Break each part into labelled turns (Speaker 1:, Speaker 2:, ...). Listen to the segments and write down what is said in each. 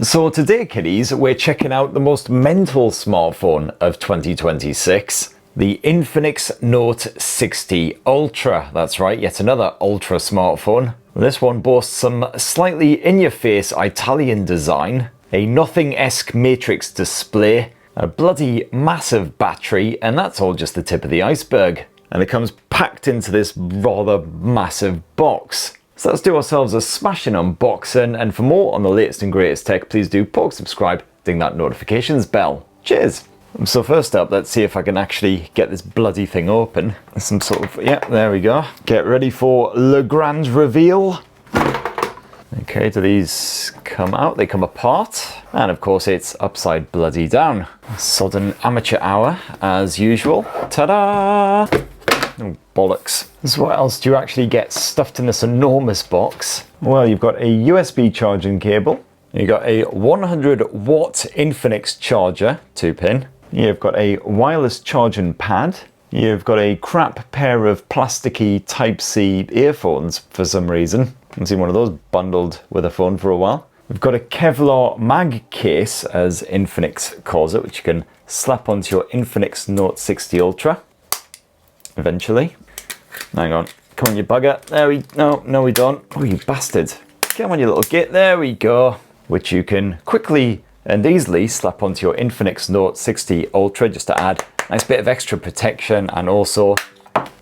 Speaker 1: So today, kiddies, we're checking out the most mental smartphone of 2026, the Infinix Note 60 Ultra. That's right, yet another Ultra smartphone. This one boasts some slightly in-your-face Italian design, a nothing-esque matrix display, a bloody massive battery, and that's all just the tip of the iceberg. And it comes packed into this rather massive box. So let's do ourselves a smashing unboxing, and for more on the latest and greatest tech, please do poke, subscribe, ding that notifications bell. Cheers! So first up, let's see if I can actually get this bloody thing open. Some sort of, yeah, there we go. Get ready for le grand reveal. Okay, do these come out? They come apart. And of course it's upside bloody down. Sodden amateur hour, as usual. Ta-da! Oh, bollocks. So what else do you actually get stuffed in this enormous box? Well, you've got a USB charging cable. You've got a 100 watt Infinix charger, 2-pin. You've got a wireless charging pad. You've got a crap pair of plasticky Type-C earphones for some reason. I haven't seen one of those bundled with a phone for a while. We've got a Kevlar mag case, as Infinix calls it, which you can slap onto your Infinix Note 60 Ultra. Eventually. Hang on. Come on, you bugger. There we... No, we don't. Oh, you bastard. Come on, you little git. There we go. Which you can quickly and easily slap onto your Infinix Note 60 Ultra just to add a nice bit of extra protection, and also,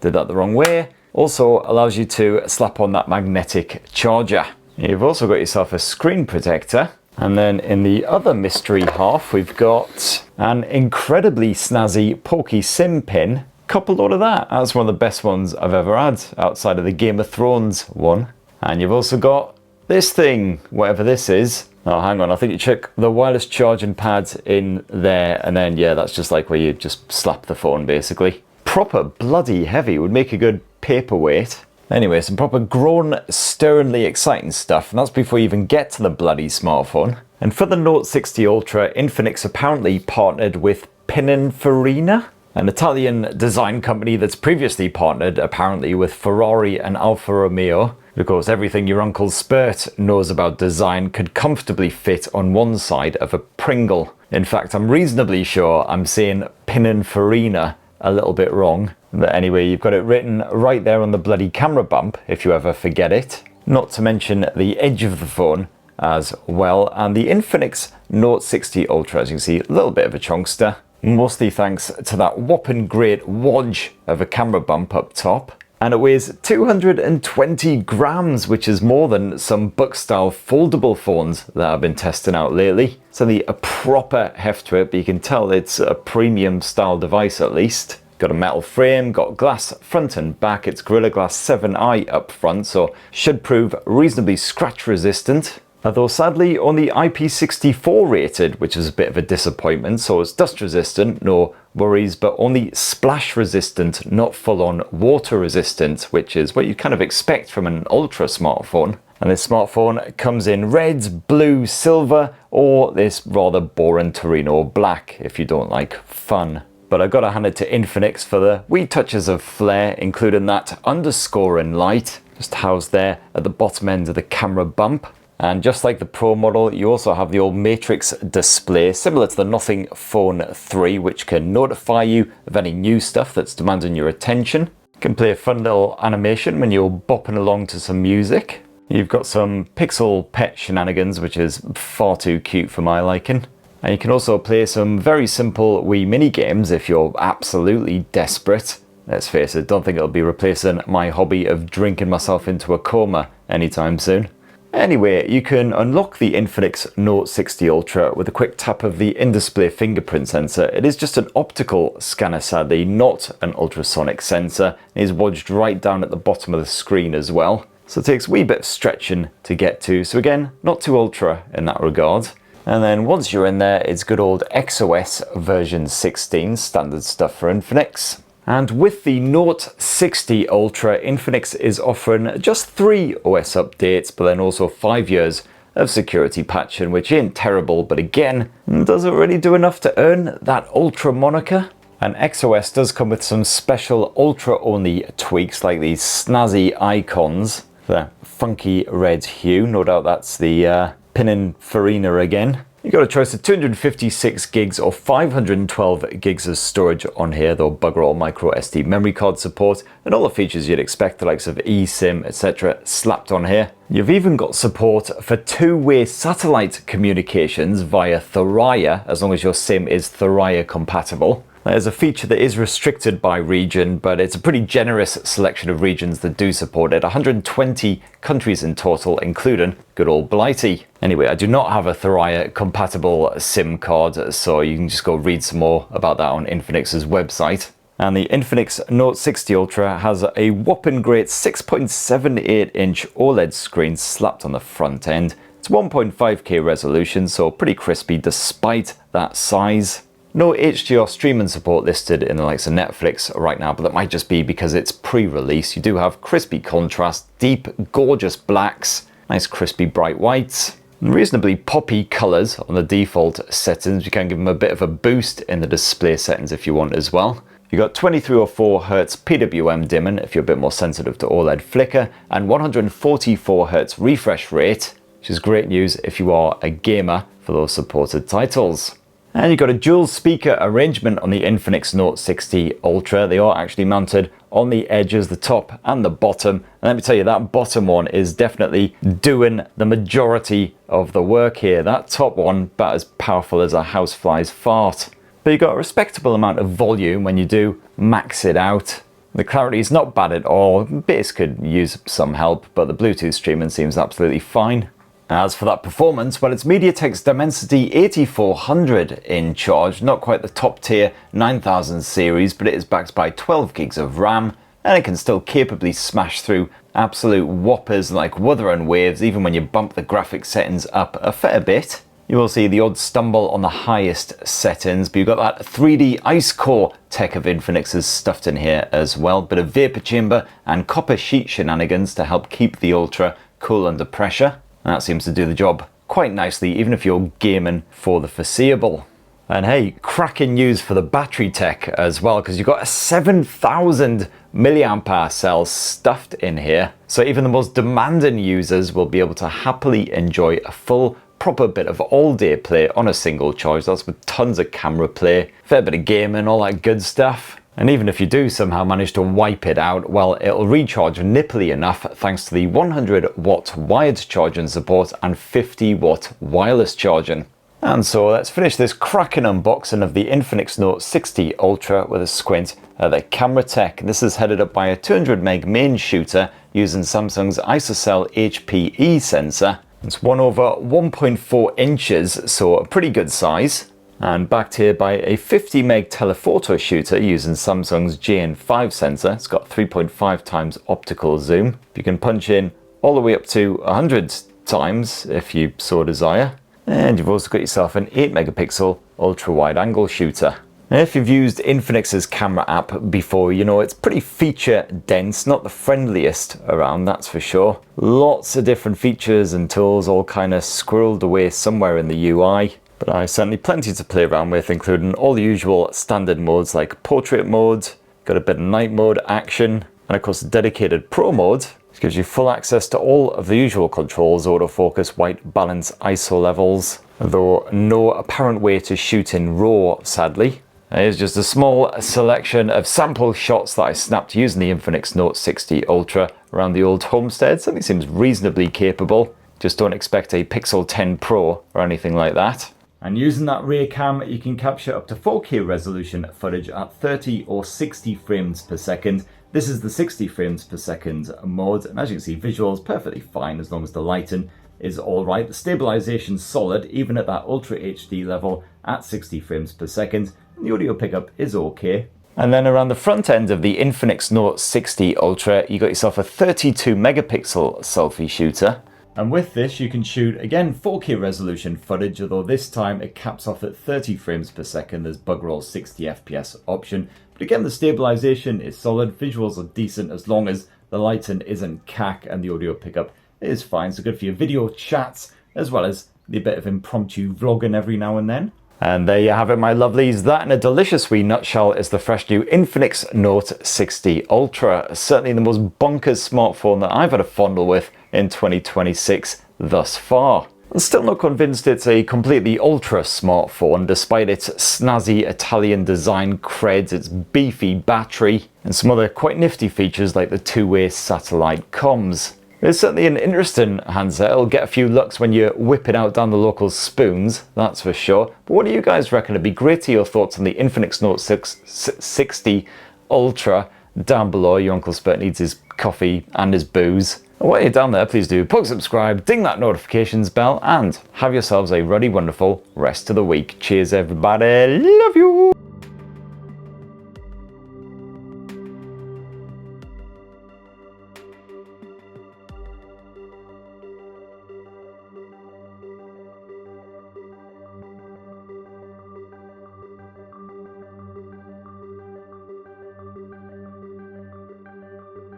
Speaker 1: did that the wrong way, also allows you to slap on that magnetic charger. You've also got yourself a screen protector. And then in the other mystery half, we've got an incredibly snazzy pokey SIM pin. Coupled all of that. That's one of the best ones I've ever had outside of the Game of Thrones one. And you've also got this thing, whatever this is. Oh, hang on, I think you check the wireless charging pad in there, and then yeah, that's just like where you just slap the phone basically. Proper bloody heavy, would make a good paperweight. Anyway, some proper grown, sternly exciting stuff, and that's before you even get to the bloody smartphone. And for the Note 60 Ultra, Infinix apparently partnered with Pininfarina, an Italian design company that's previously partnered apparently with Ferrari and Alfa Romeo. Of course, everything your Uncle Spurt knows about design could comfortably fit on one side of a Pringle. In fact, I'm reasonably sure I'm saying Pininfarina a little bit wrong. But anyway, you've got it written right there on the bloody camera bump if you ever forget it. Not to mention the edge of the phone as well. And the Infinix Note 60 Ultra, as you can see, a little bit of a chunkster. Mostly thanks to that whopping great wodge of a camera bump up top. And it weighs 220 grams, which is more than some book-style foldable phones that I've been testing out lately. It's only a proper heft to it, but you can tell it's a premium style device at least. Got a metal frame, got glass front and back. It's Gorilla Glass 7i up front, so should prove reasonably scratch resistant. Although sadly only IP64 rated, which is a bit of a disappointment, so it's dust resistant, no worries, but only splash resistant, not full on water resistant, which is what you kind of expect from an Ultra smartphone. And this smartphone comes in red, blue, silver, or this rather boring Torino black if you don't like fun. But I've got to hand it to Infinix for the wee touches of flair, including that underscoring light, just housed there at the bottom end of the camera bump. And just like the Pro model, you also have the old matrix display, similar to the Nothing Phone 3, which can notify you of any new stuff that's demanding your attention. You can play a fun little animation when you're bopping along to some music. You've got some pixel pet shenanigans, which is far too cute for my liking. And you can also play some very simple wee mini games if you're absolutely desperate. Let's face it, don't think it'll be replacing my hobby of drinking myself into a coma anytime soon. Anyway, you can unlock the Infinix Note 60 Ultra with a quick tap of the in-display fingerprint sensor. It is just an optical scanner, sadly, not an ultrasonic sensor. It is wedged right down at the bottom of the screen as well. So it takes a wee bit of stretching to get to. So again, not too ultra in that regard. And then once you're in there, it's good old XOS version 16, standard stuff for Infinix. And with the Note 60 Ultra, Infinix is offering just 3 OS updates, but then also 5 years of security patching, which ain't terrible, but again, doesn't really do enough to earn that Ultra moniker. And XOS does come with some special Ultra-only tweaks, like these snazzy icons, the funky red hue. No doubt that's the Pininfarina again. You've got a choice of 256 gigs or 512 gigs of storage on here, though bugger all micro SD memory card support and all the features you'd expect, the likes of eSIM, etc. slapped on here. You've even got support for two-way satellite communications via Thuraya, as long as your SIM is Thuraya compatible. There's a feature that is restricted by region, but it's a pretty generous selection of regions that do support it. 120 countries in total, including good old Blighty. Anyway, I do not have a Thuraya compatible SIM card, so you can just go read some more about that on Infinix's website. And the Infinix Note 60 Ultra has a whopping great 6.78 inch OLED screen slapped on the front end. It's 1.5K resolution, so pretty crispy despite that size. No HDR streaming support listed in the likes of Netflix right now, but that might just be because it's pre-release. You do have crispy contrast, deep, gorgeous blacks, nice crispy bright whites, and reasonably poppy colors on the default settings. You can give them a bit of a boost in the display settings if you want as well. You've got 2304 Hz PWM dimming if you're a bit more sensitive to OLED flicker, and 144 Hz refresh rate, which is great news if you are a gamer for those supported titles. And you've got a dual speaker arrangement on the Infinix Note 60 Ultra. They are actually mounted on the edges, the top and the bottom. And let me tell you, that bottom one is definitely doing the majority of the work here. That top one, about as powerful as a housefly's fart. But you've got a respectable amount of volume when you do max it out. The clarity is not bad at all. Bass could use some help, but the Bluetooth streaming seems absolutely fine. As for that performance, well, it's MediaTek's Dimensity 8400 in charge, not quite the top tier 9000 series, but it is backed by 12 gigs of RAM, and it can still capably smash through absolute whoppers like Wuthering Waves, even when you bump the graphics settings up a fair bit. You will see the odd stumble on the highest settings, but you've got that 3D ice core tech of Infinix's stuffed in here as well. Bit of vapor chamber and copper sheet shenanigans to help keep the Ultra cool under pressure. And that seems to do the job quite nicely, even if you're gaming for the foreseeable. And hey, cracking news for the battery tech as well, because you've got a 7000 milliamp hour cell stuffed in here. So even the most demanding users will be able to happily enjoy a full proper bit of all-day play on a single charge. That's with tons of camera play, fair bit of gaming, all that good stuff. And even if you do somehow manage to wipe it out, well, it'll recharge nipply enough thanks to the 100 watt wired charging support and 50 watt wireless charging. And so let's finish this cracking unboxing of the Infinix Note 60 Ultra with a squint at the camera tech. This is headed up by a 200 meg main shooter using Samsung's Isocell HPE sensor. It's 1/1.4 inches, so a pretty good size. And backed here by a 50 meg telephoto shooter using Samsung's JN5 sensor. It's got 3.5 times optical zoom. You can punch in all the way up to 100 times if you so desire. And you've also got yourself an 8 megapixel ultra wide angle shooter. Now, if you've used Infinix's camera app before, you know it's pretty feature dense, not the friendliest around, that's for sure. Lots of different features and tools all kind of squirreled away somewhere in the UI. But I certainly plenty to play around with, including all the usual standard modes like portrait mode, got a bit of night mode, action, and of course a dedicated pro mode, which gives you full access to all of the usual controls, autofocus, white balance, ISO levels, though no apparent way to shoot in RAW, sadly. Here's just a small selection of sample shots that I snapped using the Infinix Note 60 Ultra around the old homestead. Something seems reasonably capable. Just don't expect a Pixel 10 Pro or anything like that. And using that rear cam, you can capture up to 4K resolution footage at 30 or 60 frames per second. This is the 60 frames per second mode, and as you can see, visuals perfectly fine as long as the lighting is all right. The stabilization's solid, even at that Ultra HD level at 60 frames per second. And the audio pickup is okay. And then around the front end of the Infinix Note 60 Ultra, you got yourself a 32 megapixel selfie shooter. And with this, you can shoot, again, 4K resolution footage, although this time it caps off at 30 frames per second. There's bug roll 60 FPS option. But again, the stabilization is solid. Visuals are decent as long as the lighting isn't cack and the audio pickup is fine. So good for your video chats, as well as the bit of impromptu vlogging every now and then. And there you have it, my lovelies. That in a delicious wee nutshell is the fresh new Infinix Note 60 Ultra. Certainly the most bonkers smartphone that I've had a fondle with in 2026 thus far. I'm still not convinced it's a completely ultra smartphone, despite its snazzy Italian design creds, its beefy battery, and some other quite nifty features like the two-way satellite comms. It's certainly an interesting handset. It'll get a few looks when you whip it out down the local spoons, that's for sure. But what do you guys reckon? It'd be great to hear your thoughts on the Infinix Note 60 Ultra down below. Your Uncle Spurt needs his coffee and his booze. And while you're down there, please do plug subscribe, ding that notifications bell, and have yourselves a ruddy, wonderful rest of the week. Cheers, everybody. Love you.